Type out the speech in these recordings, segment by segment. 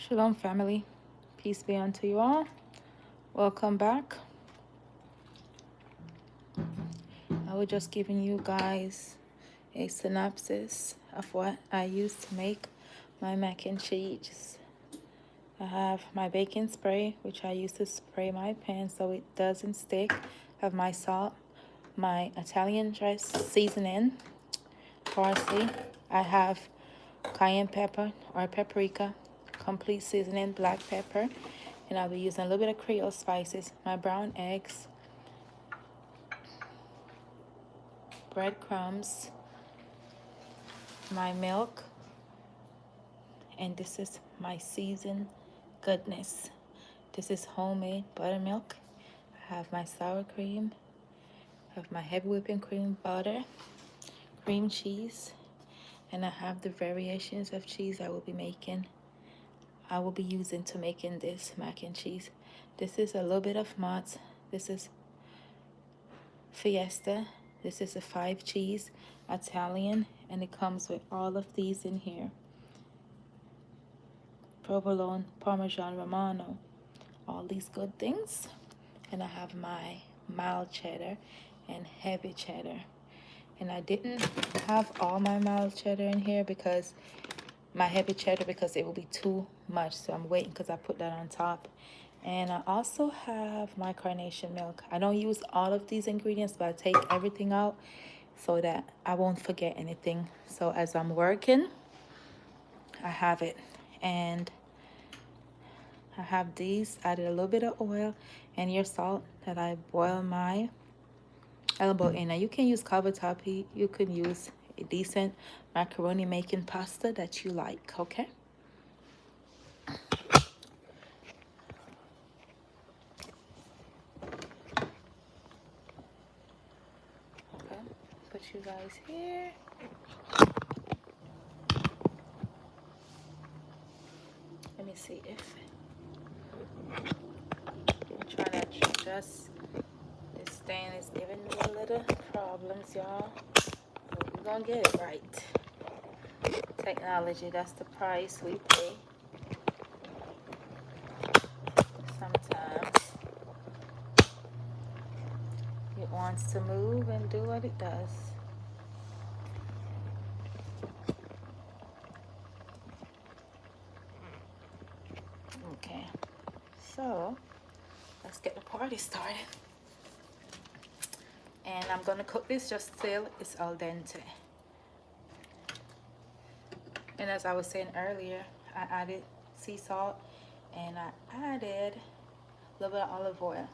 Shalom, family. Peace be unto you all. Welcome back. I was just giving you guys a synopsis of what I use to make my mac and cheese. I have my baking spray, which I use to spray my pan so it doesn't stick. I have my salt, my Italian dress seasoning, parsley. I have cayenne pepper or paprika, complete seasoning, black pepper, and I'll be using a little bit of Creole spices, my brown eggs, breadcrumbs, my milk, and this is my seasoned goodness. This is homemade buttermilk. I have my sour cream, I have my heavy whipping cream, butter, cream cheese, and I have the variations of cheese I will be using to making this mac and cheese. This is a little bit of Mott's. This is Fiesta. This is a 5 cheese Italian, and it comes with all of these in here. Provolone, Parmesan Romano, all these good things. And I have my mild cheddar and heavy cheddar. And I didn't have all my mild cheddar in here because my heavy cheddar because it will be too much, so I'm waiting because I put that on top. And I also have my carnation milk. I don't use all of these ingredients, but I take everything out so that I won't forget anything. So as I'm working, I have it. And I have these, added a little bit of oil and your salt that I boil my elbow in. Now you can use cavatappi, you can use a decent macaroni making pasta that you like, okay? Okay, put you guys here. Let me see if I'm trying to adjust. This stand is giving me a little problems, y'all. But we're gonna get it right. Technology, that's the price we pay. Sometimes it wants to move and do what it does. Okay, so let's get the party started. And I'm gonna cook this just till it's al dente. And as I was saying earlier, I added sea salt and I added a little bit of olive oil.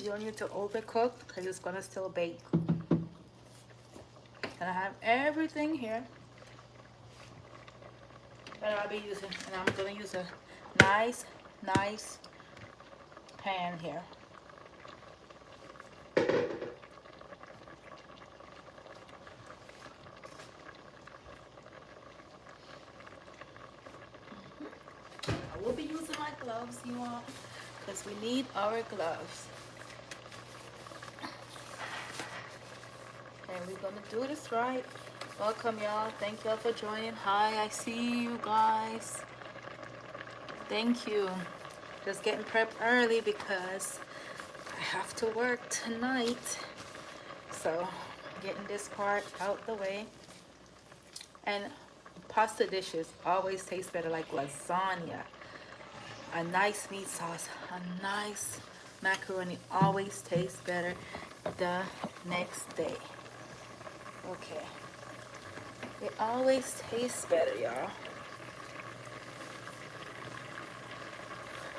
You don't need to overcook because it's gonna still bake. And I have everything here that I'll be using. And I'm gonna use a nice pan here. I will be using my gloves, you all, because we need our gloves. And we're gonna do this right. Welcome, y'all. Thank y'all for joining. Hi, I see you guys. Thank you. Just getting prepped early because I have to work tonight. So getting this part out the way. And pasta dishes always taste better, like lasagna. A nice meat sauce, a nice macaroni always tastes better the next day. Okay. It always tastes better, y'all.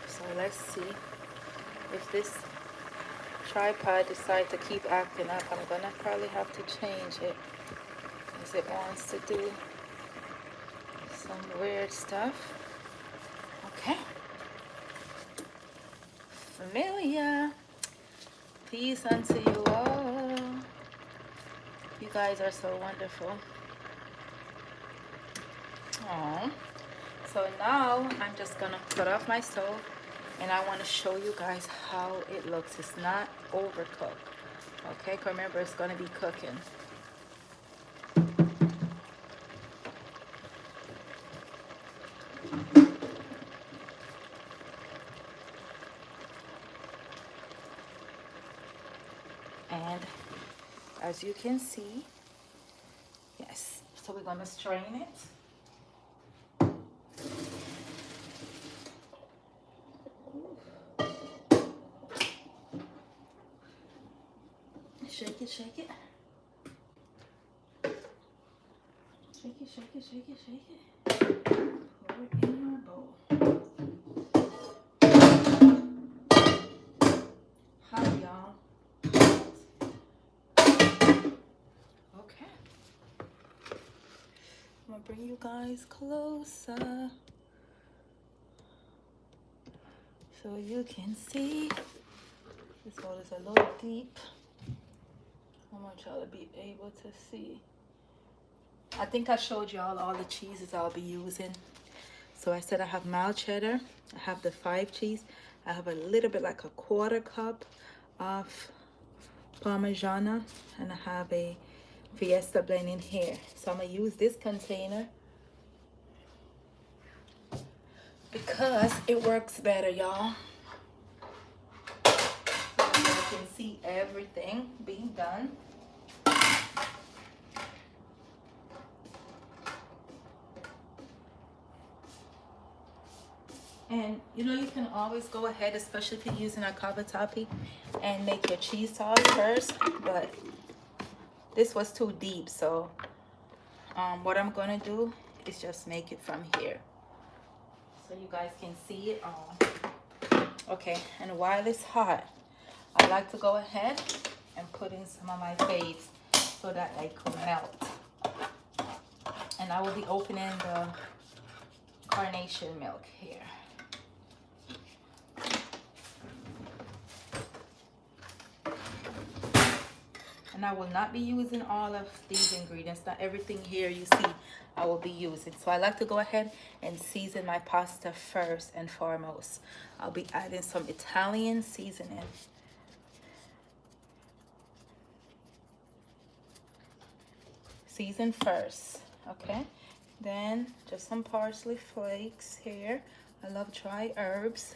So let's see if this tripod decides to keep acting up. I'm gonna probably have to change it because it wants to do some weird stuff. Okay. Familia. Peace unto you all. You guys are so wonderful. Aww. So now I'm just gonna cut off my stove and I want to show you guys how it looks. It's not overcooked. Okay, remember it's gonna be cooking. as you can see. Yes, so we're gonna strain it. Shake it, shake it. Shake it, shake it, shake it, shake it. Pour it in our bowl. Hot, y'all. Okay. I'm gonna bring you guys closer so you can see. This bowl is a little deep. I want y'all to be able to see. I think I showed y'all all the cheeses I'll be using. So I said I have mild cheddar, I have the 5 cheese, I have a little bit like a 1/4 cup of Parmigiana, and I have a Fiesta blend in here. So I'm gonna use this container because it works better, y'all. So you can see everything being done. And you know, you can always go ahead, especially if you're using a cavatappi, and make your cheese sauce first, but this was too deep, so what I'm gonna do is just make it from here so you guys can see it all. Okay, and while it's hot, I like to go ahead and put in some of my faves so that they could melt. And I will be opening the carnation milk here. And I will not be using all of these ingredients. Not everything here you see I will be using. So I like to go ahead and season my pasta first and foremost. I'll be adding some Italian seasoning. Season first, okay? Then just some parsley flakes here. I love dry herbs.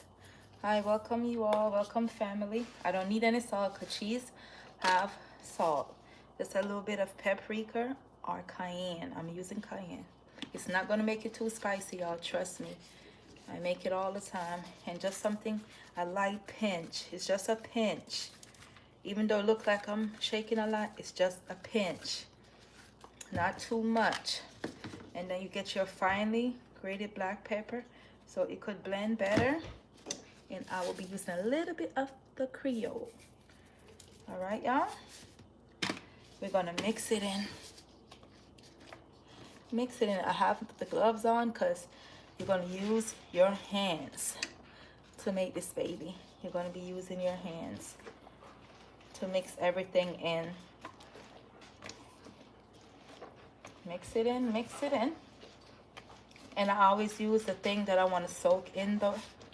Hi, welcome you all, welcome family. I don't need any salt because cheese have salt. Just a little bit of paprika or cayenne. I'm using cayenne. It's not gonna make it too spicy, y'all, trust me. I make it all the time. And just something, a light pinch. It's just a pinch. Even though it looks like I'm shaking a lot, it's just a pinch. Not too much. And then you get your finely grated black pepper so it could blend better. And I will be using a little bit of the Creole. All right, y'all. We're gonna mix it in. Mix it in. I have the gloves on because you're gonna use your hands to make this baby. You're gonna be using your hands to mix everything in. Mix it in, mix it in. And I always use the thing that I want to soak in the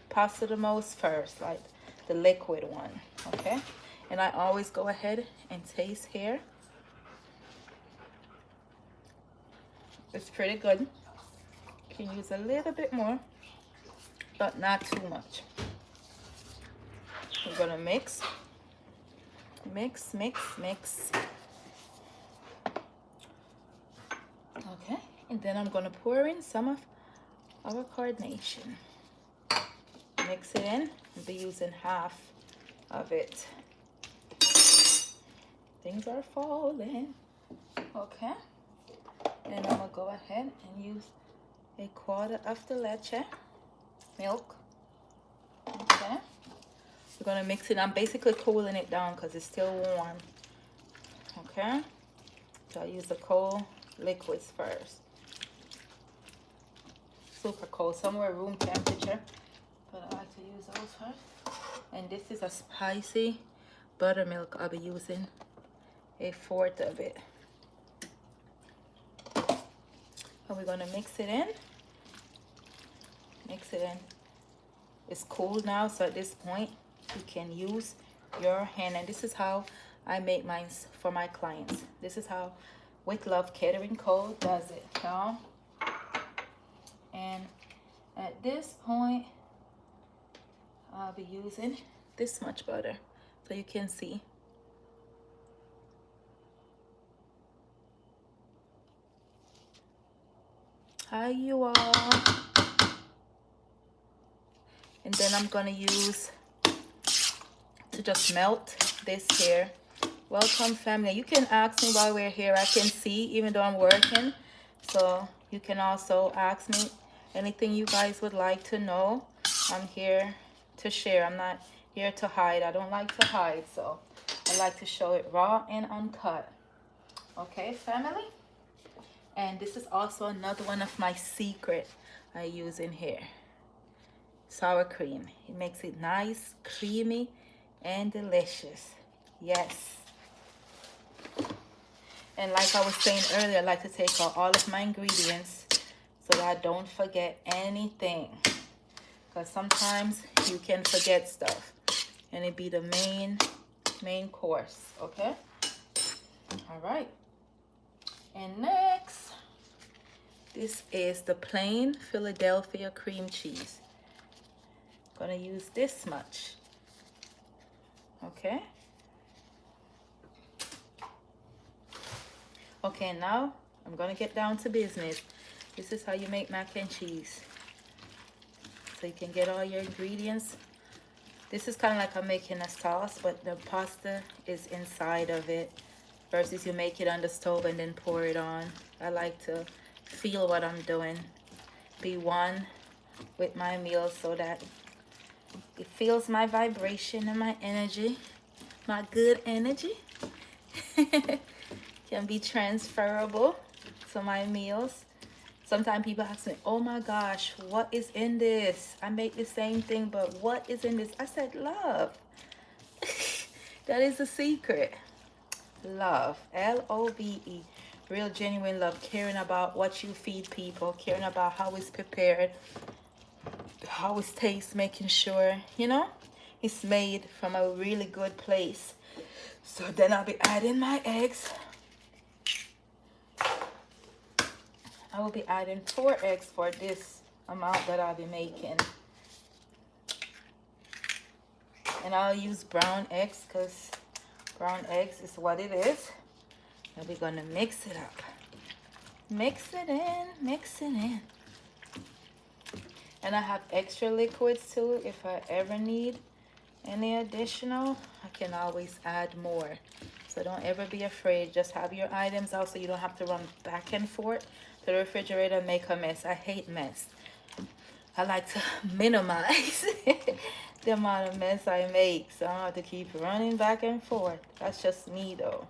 pasta the most first, like the liquid one, okay? And I always go ahead and taste here. It's pretty good. Can use a little bit more, but not too much. We're gonna mix, mix, mix, mix. Okay, and then I'm gonna pour in some of our carnation. Mix it in. I'll be using half of it. Things are falling. Okay. And I'm gonna go ahead and use 1/4 of the leche milk. Okay. We're gonna mix it. I'm basically cooling it down because it's still warm. Okay. So I use the cold liquids first. Super cold, somewhere room temperature, but I like to use those first. And this is a spicy buttermilk. I'll be using 1/4 of it. And we're gonna mix it in. Mix it in. It's cool now, so at this point you can use your hand. And this is how I make mine for my clients. This is how With Love Catering Co. does it, y'all. And at this point I'll be using this much butter so you can see. Hi, you all. And then I'm gonna use to just melt this here. Welcome, family. You can ask me while we're here. I can see even though I'm working. So you can also ask me anything you guys would like to know. I'm here to share. I'm not here to hide. I don't like to hide. So I like to show it raw and uncut. Okay, family? And this is also another one of my secret I use in here. Sour cream. It makes it nice, creamy, and delicious. Yes. And like I was saying earlier, I like to take out all of my ingredients so that I don't forget anything. Because sometimes you can forget stuff. And it be the main course. Okay? All right. And next, this is the plain Philadelphia cream cheese. I'm going to use this much. Okay? Okay, now I'm going to get down to business. This is how you make mac and cheese. So you can get all your ingredients. This is kind of like I'm making a sauce, but the pasta is inside of it versus you make it on the stove and then pour it on. I like to feel what I'm doing, be one with my meal so that it feels my vibration and my energy, my good energy can be transferable to my meals. Sometimes people ask me, oh my gosh, what is in this? I make the same thing, but what is in this? I said, love. That is the secret. Love. Love. Real genuine love. Caring about what you feed people. Caring about how it's prepared. How it tastes. Making sure, it's made from a really good place. So then I'll be adding my eggs. I will be adding 4 eggs for this amount that I'll be making. And I'll use brown eggs because brown eggs is what it is. And we're going to mix it up. Mix it in, mix it in. And I have extra liquids too. If I ever need any additional, I can always add more. So don't ever be afraid. Just have your items out so you don't have to run back and forth to the refrigerator and make a mess. I hate mess. I like to minimize the amount of mess I make, so I don't have to keep running back and forth. That's just me though.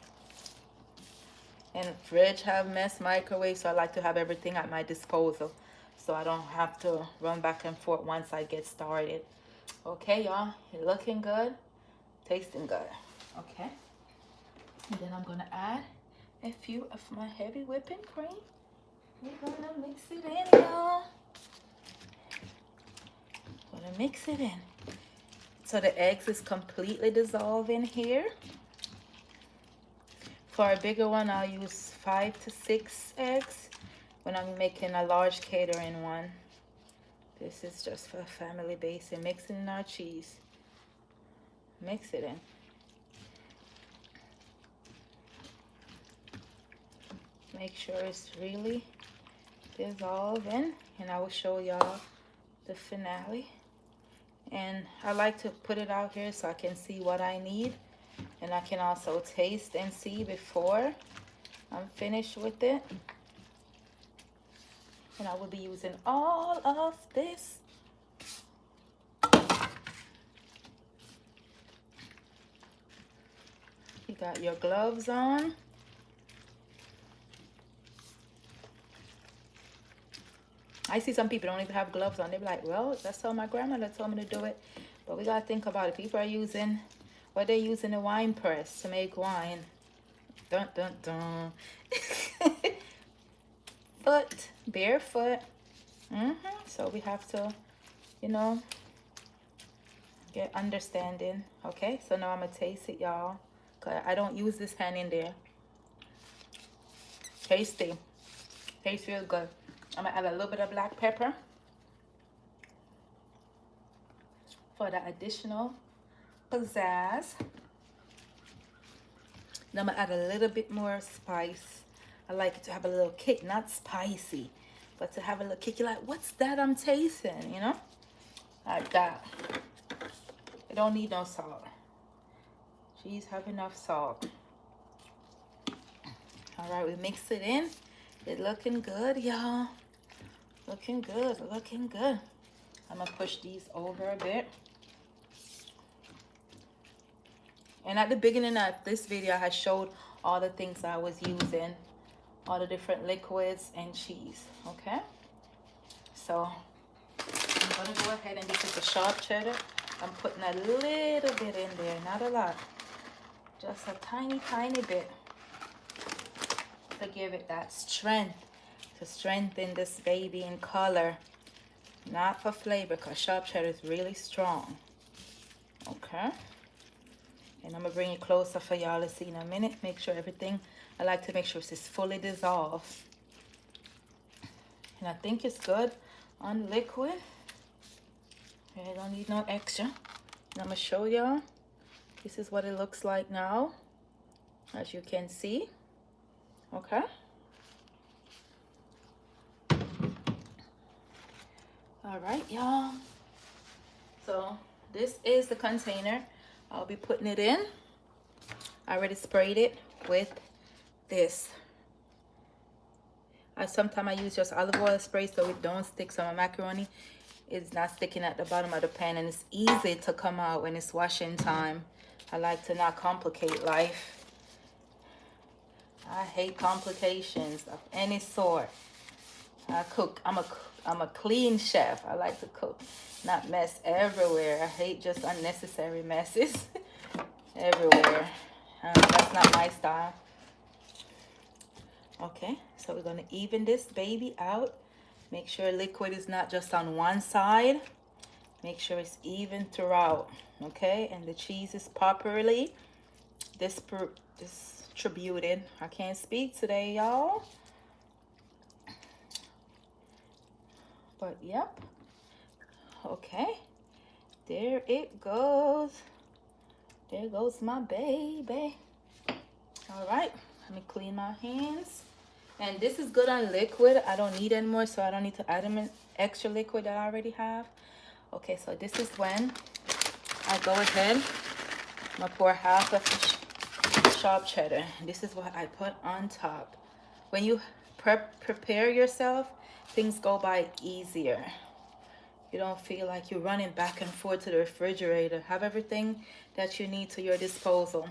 And fridge have mess, microwave, so I like to have everything at my disposal so I don't have to run back and forth once I get started. Okay, y'all, you're looking good, tasting good. Okay, and then I'm gonna add a few of my heavy whipping cream. We're gonna mix it in, y'all. Gonna mix it in. So the eggs is completely dissolved in here. For a bigger one, I'll use 5 to 6 eggs when I'm making a large catering one. This is just for family base and mixing in our cheese. Mix it in. Make sure it's really dissolving, and I will show y'all the finale. And I like to put it out here so I can see what I need, and I can also taste and see before I'm finished with it. And I will be using all of this. You got your gloves on. I see some people don't even have gloves on. They're like, well, that's how my grandmother told me to do it. But we got to think about it. People are using, what they're using a wine press to make wine. Dun, dun, dun. Foot, barefoot. So we have to, get understanding. Okay, so now I'm going to taste it, y'all. Cause I don't use this hand in there. Tasty. Tastes real good. I'm going to add a little bit of black pepper for the additional pizzazz. Then I'm going to add a little bit more spice. I like it to have a little kick, not spicy, But to have a little kick, you're like, what's that I'm tasting, you know? Like that. It don't need no salt. Cheese have enough salt. All right, we mix it in. It's looking good, y'all. Looking good, looking good. I'm gonna push these over a bit. And at the beginning of this video, I had showed all the things I was using, all the different liquids and cheese, okay? So I'm gonna go ahead, and this is a sharp cheddar. I'm putting a little bit in there, not a lot. Just a tiny, tiny bit to give it that strength, to strengthen this baby in color, not for flavor, because sharp cheddar is really strong, okay? And I'm gonna bring it closer for y'all to see in a minute. Make sure everything, I like to make sure it's fully dissolved. And I think it's good on liquid. I don't need no extra. And I'm gonna show y'all. This is what it looks like now, as you can see, okay? All right, y'all. So this is the container I'll be putting it in. I already sprayed it with this. Sometimes I use just olive oil spray so it don't stick. So my macaroni is not sticking at the bottom of the pan, and it's easy to come out when it's washing time. I like to not complicate life. I hate complications of any sort. I cook. I'm a clean chef. I like to cook, not mess everywhere. I hate just unnecessary messes everywhere. That's not my style. Okay, so we're gonna even this baby out. Make sure liquid is not just on one side. Make sure it's even throughout, okay? And the cheese is properly distributed. I can't speak today, y'all. But yep. Okay. There it goes. There goes my baby. All right. Let me clean my hands. And this is good on liquid. I don't need any more, so I don't need to add in extra liquid that I already have. Okay, so this is when I go ahead. I'm gonna pour half of the sharp cheddar. This is what I put on top. When you prepare yourself, things go by easier. You don't feel like you're running back and forth to the refrigerator. Have everything that you need to your disposal.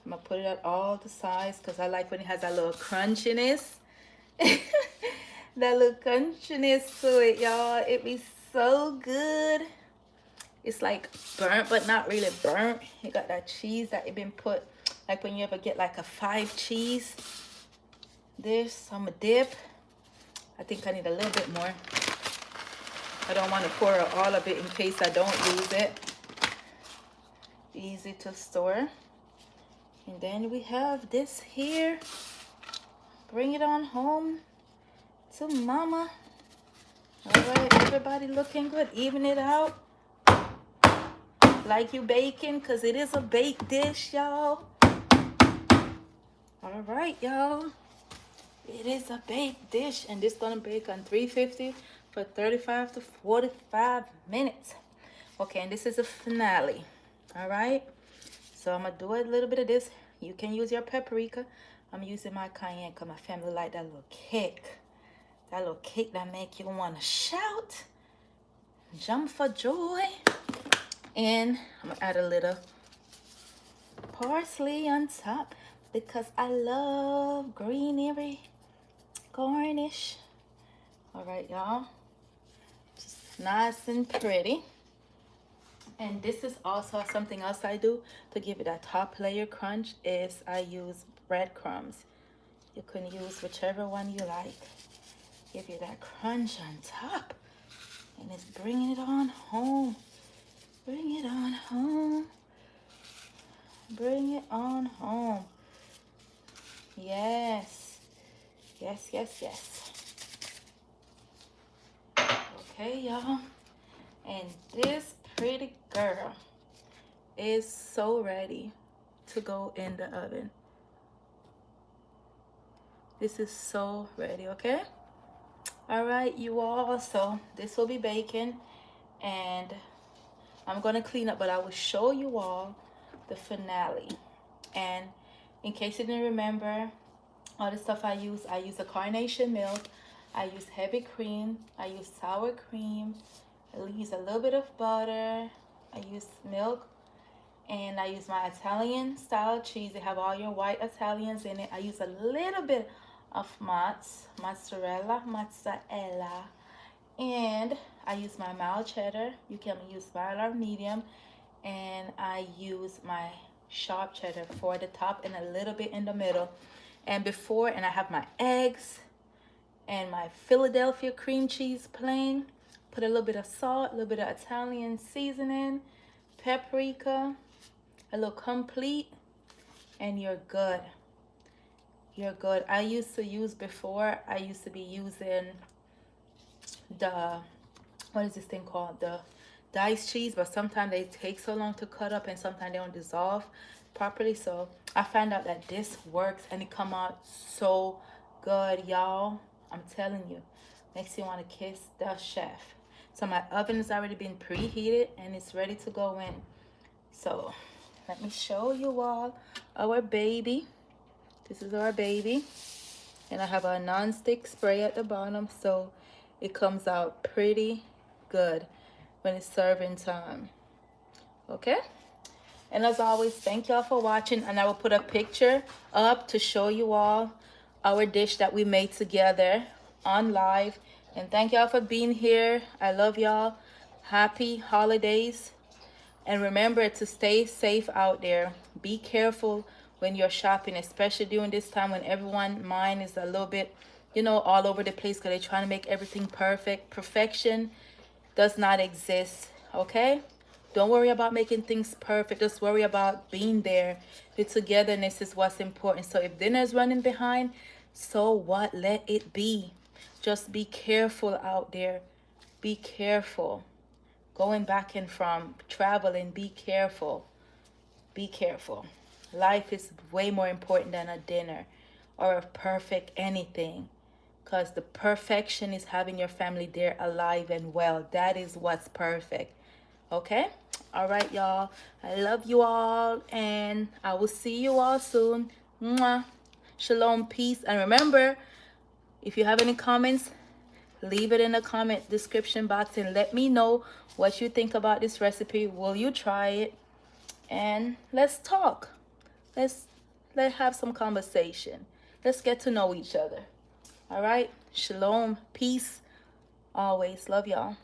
I'm gonna put it at all the sides because I like when it has that little crunchiness. That little crunchiness to it, y'all. It be so good. It's like burnt, but not really burnt. You got that cheese that it been put, like when you ever get like a 5 cheese. There's some dip. I think I need a little bit more. I don't want to pour all of it in case I don't use it. Easy to store. And then we have this here. Bring it on home to mama. All right, everybody looking good. Even it out. Like you baking, because it is a baked dish, y'all. All right, y'all. It is a baked dish, and this gonna bake on 350 for 35 to 45 minutes. Okay, and this is a finale. All right. So I'm gonna do a little bit of this. You can use your paprika. I'm using my cayenne because my family like that little kick. That little kick that make you wanna shout, jump for joy. And I'm gonna add a little parsley on top because I love greenery garnish. All right, y'all. Just nice and pretty. And this is also something else I do to give it that top layer crunch is I use breadcrumbs. You can use whichever one you like. Give you that crunch on top. And it's bringing it on home. Bring it on home. Bring it on home. Yes. Yes, yes, yes. Okay, y'all. And this pretty girl is so ready to go in the oven. This is so ready, okay? All right, you all. So this will be bacon, and I'm gonna clean up, but I will show you all the finale. And in case you didn't remember all the stuff I use a carnation milk, I use heavy cream, I use sour cream, I use a little bit of butter, I use milk, and I use my Italian style cheese. They have all your white Italians in it. I use a little bit of mozzarella, and I use my mild cheddar. You can use mild or medium, and I use my sharp cheddar for the top and a little bit in the middle. And I have my eggs and my Philadelphia cream cheese plain. Put a little bit of salt, a little bit of Italian seasoning, paprika, a little complete, and you're good. You're good. I used to be using the, what is this thing called? The diced cheese, but sometimes they take so long to cut up and sometimes they don't dissolve properly. So I found out that this works and it come out so good, y'all. I'm telling you, makes you want to kiss the chef. So my oven has already been preheated and it's ready to go in. So let me show you all our baby. This is our baby, and I have a non-stick spray at the bottom, so it comes out pretty good when it's serving time. Okay, and as always, thank y'all for watching, and I will put a picture up to show you all our dish that we made together on live. And thank y'all for being here. I love y'all. Happy holidays, and remember to stay safe out there. Be careful when you're shopping, especially during this time when everyone's mind is a little bit, all over the place because they're trying to make everything perfect. Perfection does not exist, okay? Don't worry about making things perfect. Just worry about being there. The togetherness is what's important. So if dinner's running behind, so what? Let it be. Just be careful out there. Be careful. Going back and from traveling, be careful. Be careful. Life is way more important than a dinner or a perfect anything, because the perfection is having your family there alive and well. That is what's perfect. Okay? All right, y'all. I love you all, and I will see you all soon. Mwah. Shalom, peace. And remember, if you have any comments, leave it in the comment description box and let me know what you think about this recipe. Will you try it? And let's talk. Let's have some conversation. Let's get to know each other. All right? Shalom. Peace. Always. Love y'all.